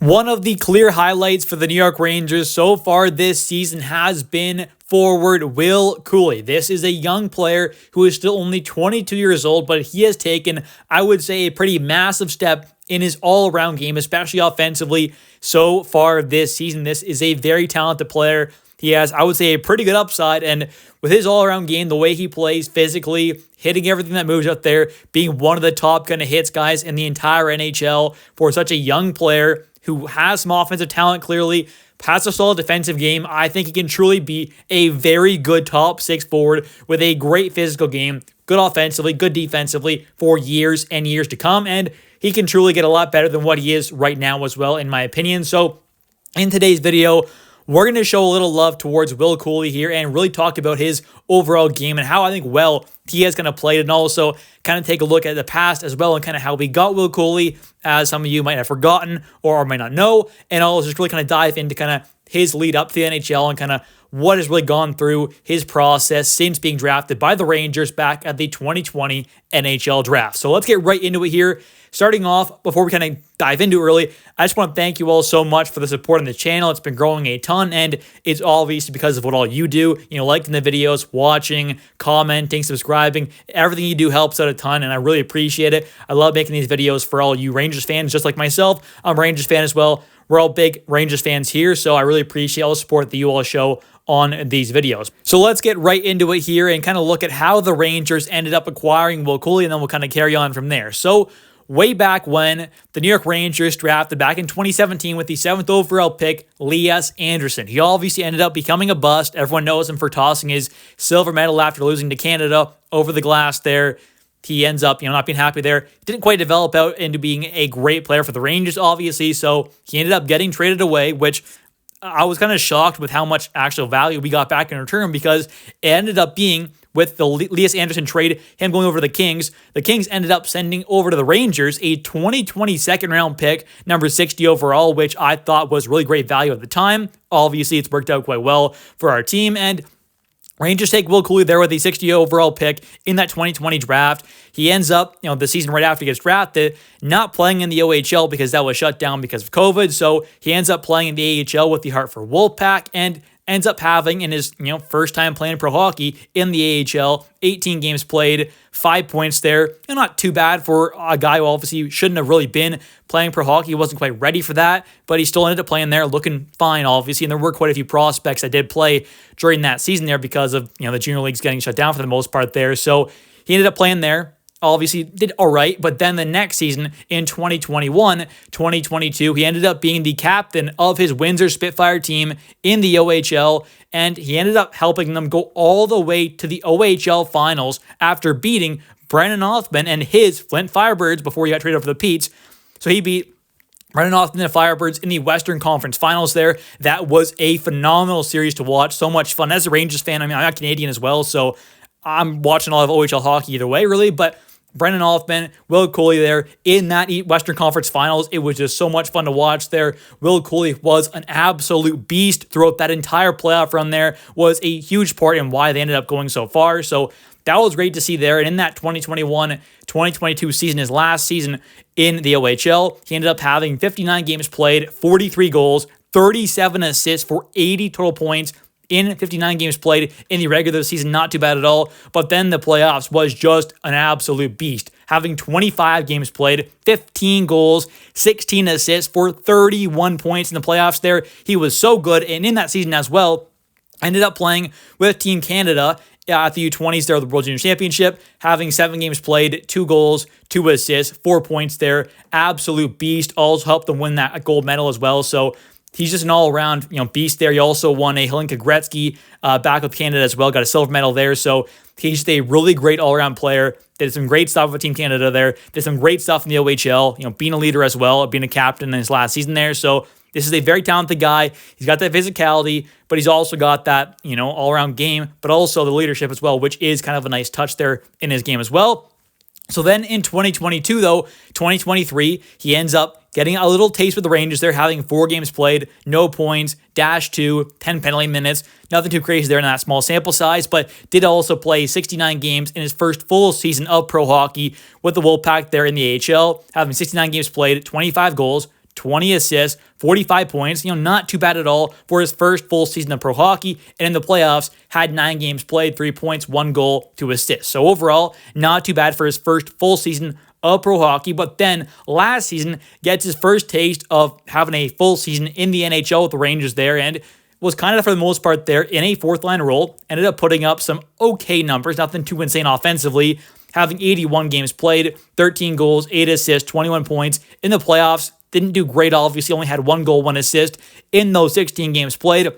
One of the clear highlights for the New York Rangers so far this season has been forward Will Cuylle. This is a young player who is still only 22 years old, but he has taken, I would say, a pretty massive step in his all-around game, especially offensively so far this season. This is a very talented player. He has, I would say, a pretty good upside, and with his all-around game, the way he plays physically, hitting everything that moves out there, being one of the top kind of hits guys in the entire NHL for such a young player who has some offensive talent, clearly, has a solid defensive game. I think he can truly be a very good top six forward with a great physical game, good offensively, good defensively for years and years to come, and he can truly get a lot better than what he is right now as well, in my opinion. So in today's video, we're going to show a little love towards Will Cuylle here and really talk about his overall game and how I think well he has kind of played, and also kind of take a look at the past as well and kind of how we got Will Cuylle, as some of you might have forgotten or might not know, and also just really kind of dive into kind of his lead up to the NHL and kind of what has really gone through his process since being drafted by the Rangers back at the 2020 NHL draft. So let's get right into it here. Starting off, before we kind of dive into it early, I just want to thank you all so much for the support on the channel. It's been growing a ton, and it's obviously because of what all you do. You know, liking the videos, watching, commenting, subscribing. Everything you do helps out a ton, and I really appreciate it. I love making these videos for all you Rangers fans, just like myself. I'm a Rangers fan as well. We're all big Rangers fans here, so I really appreciate all the support that you all show on these videos. So let's get right into it here and kind of look at how the Rangers ended up acquiring Will Cuylle, and then we'll kind of carry on from there. So way back when the New York Rangers drafted back in 2017 with the 7th overall pick, Lias Andersson. He obviously ended up becoming a bust. Everyone knows him for tossing his silver medal after losing to Canada over the glass there. He ends up, not being happy there. Didn't quite develop out into being a great player for the Rangers, obviously, so he ended up getting traded away, which I was kind of shocked with how much actual value we got back in return, because it ended up being, with the Lias Andersson trade, him going over to the Kings ended up sending over to the Rangers a 2020 second-round pick, number 60 overall, which I thought was really great value at the time. Obviously, it's worked out quite well for our team, and Rangers take Will Cuylle there with the 60 overall pick in that 2020 draft. He ends up, the season right after he gets drafted, not playing in the OHL because that was shut down because of COVID. So he ends up playing in the AHL with the Hartford Wolfpack and ends up having, in his first time playing pro hockey in the AHL, 18 games played, 5 points there. Not too bad for a guy who obviously shouldn't have really been playing pro hockey. He wasn't quite ready for that, but he still ended up playing there, looking fine, obviously. And there were quite a few prospects that did play during that season there because of the junior leagues getting shut down for the most part there. So he ended up playing there. Obviously did all right, but then the next season in 2021-2022, he ended up being the captain of his Windsor Spitfire team in the OHL, and he ended up helping them go all the way to the OHL finals after beating Brennan Othman and his Flint Firebirds before he got traded over to the Petes. So he beat Brennan Othman and the Firebirds in the Western Conference Finals there. That was a phenomenal series to watch. So much fun. As a Rangers fan, I'm not Canadian as well, so I'm watching a lot of OHL hockey either way, really, but Brennan Othman, Will Cuylle there in that Western Conference Finals. It was just so much fun to watch there. Will Cuylle was an absolute beast throughout that entire playoff run there, was a huge part in why they ended up going so far. So that was great to see there. And in that 2021-2022 season, his last season in the OHL, he ended up having 59 games played, 43 goals, 37 assists for 80 total points in 59 games played in the regular season. Not too bad at all. But then the playoffs was just an absolute beast, having 25 games played, 15 goals, 16 assists for 31 points in the playoffs there. He was so good. And in that season as well, ended up playing with Team Canada at the U20s there, the World Junior Championship, having 7 games played, 2 goals, 2 assists, 4 points there. Absolute beast. Also helped them win that gold medal as well. So he's just an all-around, beast there. He also won a Hlinka Gretzky back with Canada as well, got a silver medal there. So he's just a really great all-around player. Did some great stuff with Team Canada there. Did some great stuff in the OHL, being a leader as well, being a captain in his last season there. So this is a very talented guy. He's got that physicality, but he's also got that, all-around game, but also the leadership as well, which is kind of a nice touch there in his game as well. So then in 2022, though, 2023, he ends up getting a little taste with the Rangers. They're having 4 games played, no points, -2, 10 penalty minutes. Nothing too crazy there in that small sample size, but did also play 69 games in his first full season of pro hockey with the Wolfpack there in the AHL, having 69 games played, 25 goals, 20 assists, 45 points, not too bad at all for his first full season of pro hockey. And in the playoffs, had 9 games played, 3 points, 1 goal, 2 assists. So overall, not too bad for his first full season of pro hockey. But then last season, gets his first taste of having a full season in the NHL with the Rangers there, and was kind of, for the most part, there in a fourth line role. Ended up putting up some okay numbers, nothing too insane offensively, having 81 games played, 13 goals, 8 assists, 21 points. In the playoffs, didn't do great, obviously, only had 1 goal, 1 assist in those 16 games played,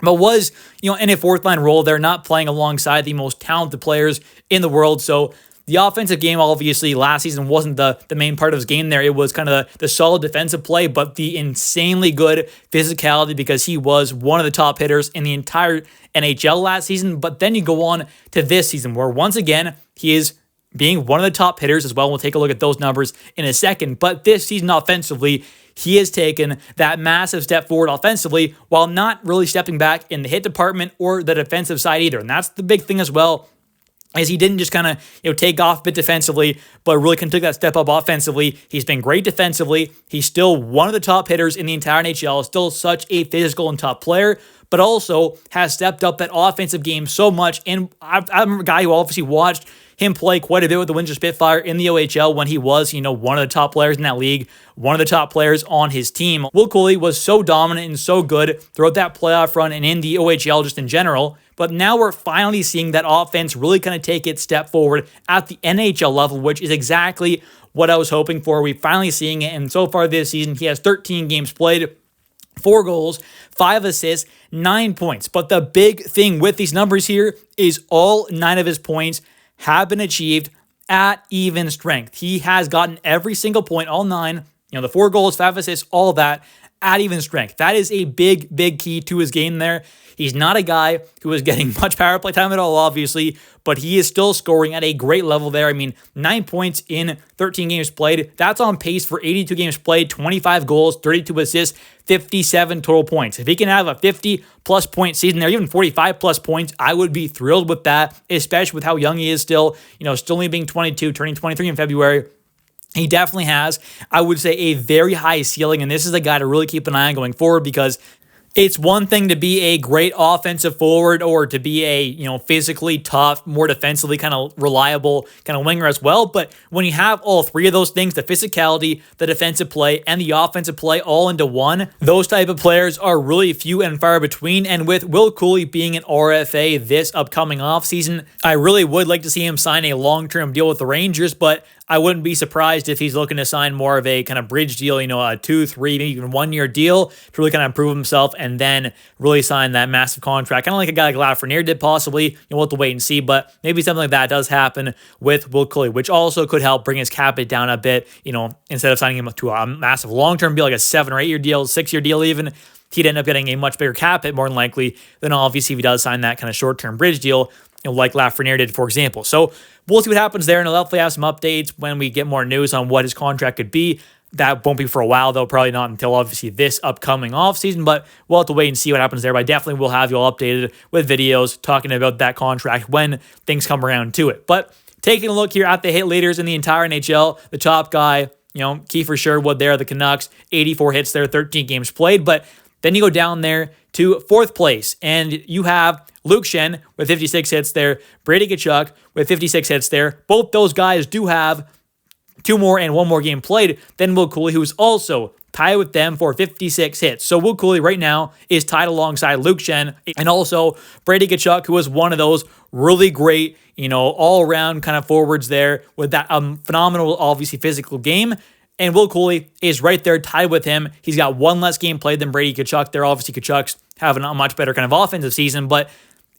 but was, in a fourth line role there, not playing alongside the most talented players in the world. So the offensive game, obviously, last season wasn't the main part of his game there. It was kind of the solid defensive play, but the insanely good physicality, because he was one of the top hitters in the entire NHL last season. But then you go on to this season, where once again, he is being one of the top hitters as well. We'll take a look at those numbers in a second. But this season offensively, he has taken that massive step forward offensively while not really stepping back in the hit department or the defensive side either. And that's the big thing as well, as he didn't just kind of take off a bit defensively, but really can take that step up offensively. He's been great defensively. He's still one of the top hitters in the entire NHL, still such a physical and top player, but also has stepped up that offensive game so much. And I'm a guy who obviously watched him play quite a bit with the Windsor Spitfire in the OHL when he was, one of the top players in that league, one of the top players on his team. Will Cuylle was so dominant and so good throughout that playoff run and in the OHL just in general. But now we're finally seeing that offense really kind of take its step forward at the NHL level, which is exactly what I was hoping for. We're finally seeing it. And so far this season, he has 13 games played, 4 goals, 5 assists, 9 points. But the big thing with these numbers here is all 9 of his points have been achieved at even strength. He has gotten every single point, all 9, the 4 goals, 5 assists, all that at even strength. That is a big, big key to his game there. He's not a guy who is getting much power play time at all, obviously, but he is still scoring at a great level there. I mean, 9 points in 13 games played. That's on pace for 82 games played, 25 goals, 32 assists, 57 total points. If he can have a 50-plus point season there, even 45-plus points, I would be thrilled with that, especially with how young he is still, still only being 22, turning 23 in February. He definitely has, I would say, a very high ceiling, and this is a guy to really keep an eye on going forward, because it's one thing to be a great offensive forward or to be a, physically tough, more defensively kind of reliable kind of winger as well. But when you have all 3 of those things, the physicality, the defensive play, and the offensive play all into one, those type of players are really few and far between. And with Will Cuylle being an RFA this upcoming offseason, I really would like to see him sign a long-term deal with the Rangers, but I wouldn't be surprised if he's looking to sign more of a kind of bridge deal, a 2, 3, maybe even 1 year deal to really kind of prove himself and then really sign that massive contract. Kind of like a guy like Lafreniere did possibly. We'll have to wait and see, but maybe something like that does happen with Will Cuylle, which also could help bring his cap hit down a bit, instead of signing him to a massive long-term deal, like a 7 or 8 year deal, 6 year deal even, he'd end up getting a much bigger cap hit more than likely than obviously if he does sign that kind of short-term bridge deal, like Lafreniere did, for example. So we'll see what happens there, and I'll definitely have some updates when we get more news on what his contract could be. That won't be for a while, though, probably not until obviously this upcoming offseason, but we'll have to wait and see what happens there. But I definitely will have you all updated with videos talking about that contract when things come around to it. But taking a look here at the hit leaders in the entire NHL, the top guy, Kiefer Sherwood there, the Canucks, 84 hits there, 13 games played. But then you go down there to 4th place, and you have Luke Schenn with 56 hits there, Brady Tkachuk with 56 hits there. Both those guys do have 2 more and 1 more game played than Will Cuylle, who's also tied with them for 56 hits. So Will Cuylle right now is tied alongside Luke Schenn and also Brady Tkachuk, who is one of those really great, all-around kind of forwards there with that phenomenal, obviously, physical game. And Will Cuylle is right there tied with him. He's got 1 less game played than Brady Tkachuk there. Obviously, Tkachuk's having a much better kind of offensive season, but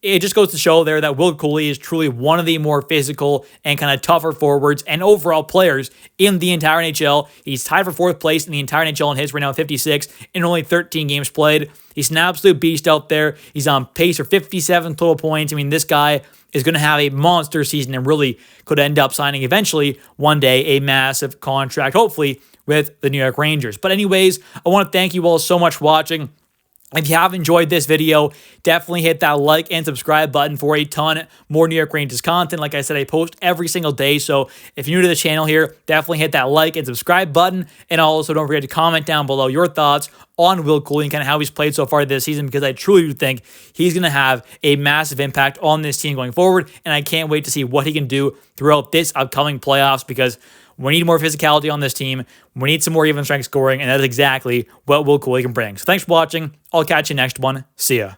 it just goes to show there that Will Cuylle is truly one of the more physical and kind of tougher forwards and overall players in the entire NHL. He's tied for 4th place in the entire NHL in hits right now, 56 in only 13 games played. He's an absolute beast out there. He's on pace for 57 total points. I mean, this guy is going to have a monster season and really could end up signing eventually one day a massive contract, hopefully with the New York Rangers. But anyways, I want to thank you all so much for watching. If you have enjoyed this video, definitely hit that like and subscribe button for a ton more New York Rangers content. Like I said, I post every single day. So if you're new to the channel here, definitely hit that like and subscribe button. And also don't forget to comment down below your thoughts on Will Cuylle and kind of how he's played so far this season, because I truly do think he's going to have a massive impact on this team going forward. And I can't wait to see what he can do throughout this upcoming playoffs, because we need more physicality on this team. We need some more even strength scoring, and that is exactly what Will Cuylle can bring. So thanks for watching. I'll catch you next one. See ya.